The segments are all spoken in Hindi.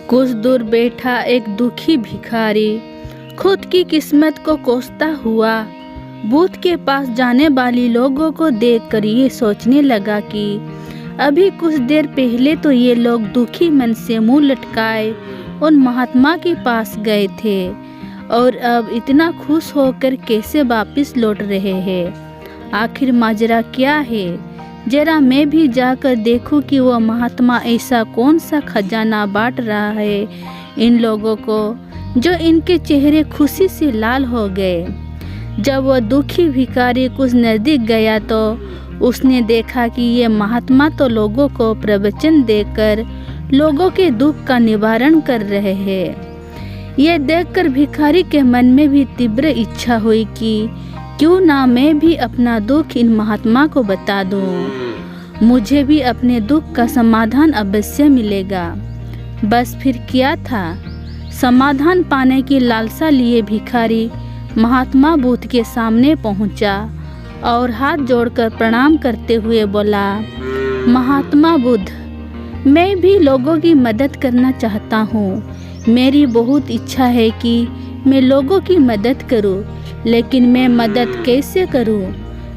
कुछ दूर बैठा एक दुखी भिखारी खुद की किस्मत को कोसता हुआ बूथ के पास जाने वाली लोगों को देखकर ये सोचने लगा कि अभी कुछ देर पहले तो ये लोग दुखी मन से मुंह लटकाए उन महात्मा के पास गए थे और अब इतना खुश होकर कैसे वापस लौट रहे हैं। आखिर माजरा क्या है? जरा मैं भी जाकर देखूं कि वह महात्मा ऐसा कौन सा खजाना बांट रहा है इन लोगों को जो इनके चेहरे खुशी से लाल हो गए। जब वह दुखी भिखारी कुछ नज़दीक गया तो उसने देखा कि ये महात्मा तो लोगों को प्रवचन देकर लोगों के दुख का निवारण कर रहे हैं। यह देखकर भिखारी के मन में भी तीव्र इच्छा हुई कि क्यों ना मैं भी अपना दुख इन महात्मा को बता दूं, मुझे भी अपने दुख का समाधान अवश्य मिलेगा। बस फिर क्या था, समाधान पाने की लालसा लिए भिखारी महात्मा बुद्ध के सामने पहुंचा और हाथ जोड़कर प्रणाम करते हुए बोला, महात्मा बुद्ध, मैं भी लोगों की मदद करना चाहता हूँ। मेरी बहुत इच्छा है कि मैं लोगों की मदद करूँ, लेकिन मैं मदद कैसे करूँ?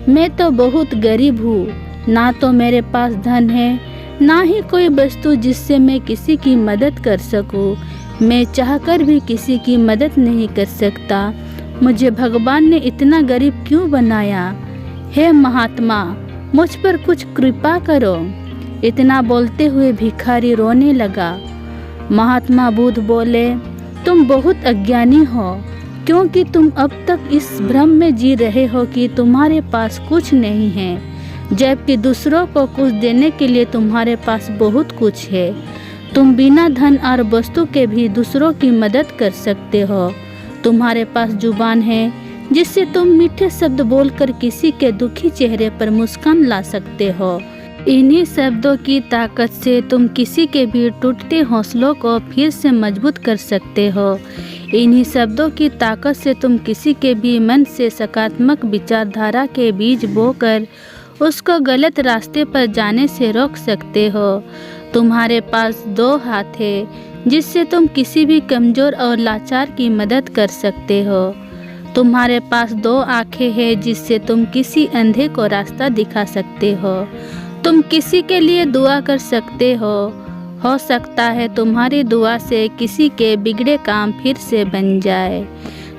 मैं तो बहुत गरीब हूँ, ना तो मेरे पास धन है, ना ही कोई वस्तु जिससे मैं किसी की मदद कर सकूँ। मैं चाहकर भी किसी की मदद नहीं कर सकता। मुझे भगवान ने इतना गरीब क्यों बनाया? हे महात्मा, मुझ पर कुछ कृपा करो। इतना बोलते हुए भिखारी रोने लगा। महात्मा बुद्ध बोले, तुम बहुत अज्ञानी हो, क्योंकि तुम अब तक इस भ्रम में जी रहे हो कि तुम्हारे पास कुछ नहीं है, जबकि दूसरों को कुछ देने के लिए तुम्हारे पास बहुत कुछ है। तुम बिना धन और वस्तु के भी दूसरों की मदद कर सकते हो। तुम्हारे पास जुबान है जिससे तुम मीठे शब्द बोलकर किसी के दुखी चेहरे पर मुस्कान ला सकते हो। इन्हीं शब्दों की ताकत से तुम किसी के भी टूटते हौसलों को फिर से मजबूत कर सकते हो। इन्हीं शब्दों की ताकत से तुम किसी के भी मन से सकारात्मक विचारधारा के बीज बोकर उसको गलत रास्ते पर जाने से रोक सकते हो। तुम्हारे पास 2 हाथ है जिससे तुम किसी भी कमज़ोर और लाचार की मदद कर सकते हो। तुम्हारे पास 2 आँखें हैं जिससे तुम किसी अंधे को रास्ता दिखा सकते हो। तुम किसी के लिए दुआ कर सकते हो सकता है तुम्हारी दुआ से किसी के बिगड़े काम फिर से बन जाए।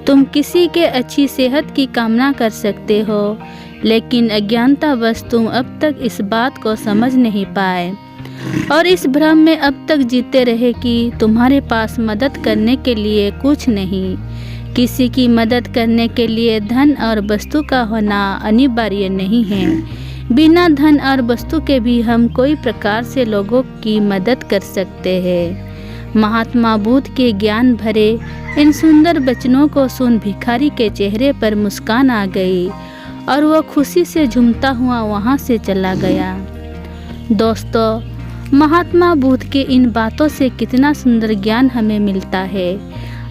तुम किसी के अच्छी सेहत की कामना कर सकते हो, लेकिन अज्ञानतावश तुम अब तक इस बात को समझ नहीं पाए और इस भ्रम में अब तक जीते रहे कि तुम्हारे पास मदद करने के लिए कुछ नहीं। किसी की मदद करने के लिए धन और वस्तु का होना अनिवार्य नहीं है। बिना धन और वस्तु के भी हम कोई प्रकार से लोगों की मदद कर सकते हैं। महात्मा बुद्ध के ज्ञान भरे इन सुंदर वचनों को सुन भिखारी के चेहरे पर मुस्कान आ गई और वह खुशी से झूमता हुआ वहां से चला गया। दोस्तों, महात्मा बुद्ध के इन बातों से कितना सुंदर ज्ञान हमें मिलता है।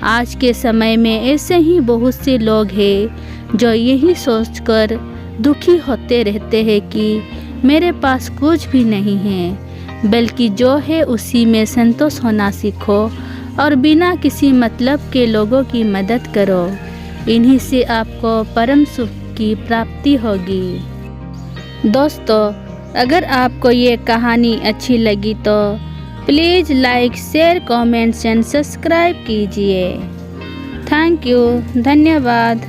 आज के समय में ऐसे ही बहुत से लोग हैं जो यही सोचकर दुखी होते रहते हैं कि मेरे पास कुछ भी नहीं है, बल्कि जो है उसी में संतोष होना सीखो और बिना किसी मतलब के लोगों की मदद करो। इन्हीं से आपको परम सुख की प्राप्ति होगी। दोस्तों, अगर आपको ये कहानी अच्छी लगी तो please like, share, comments and subscribe कीजिए। थैंक यू, धन्यवाद।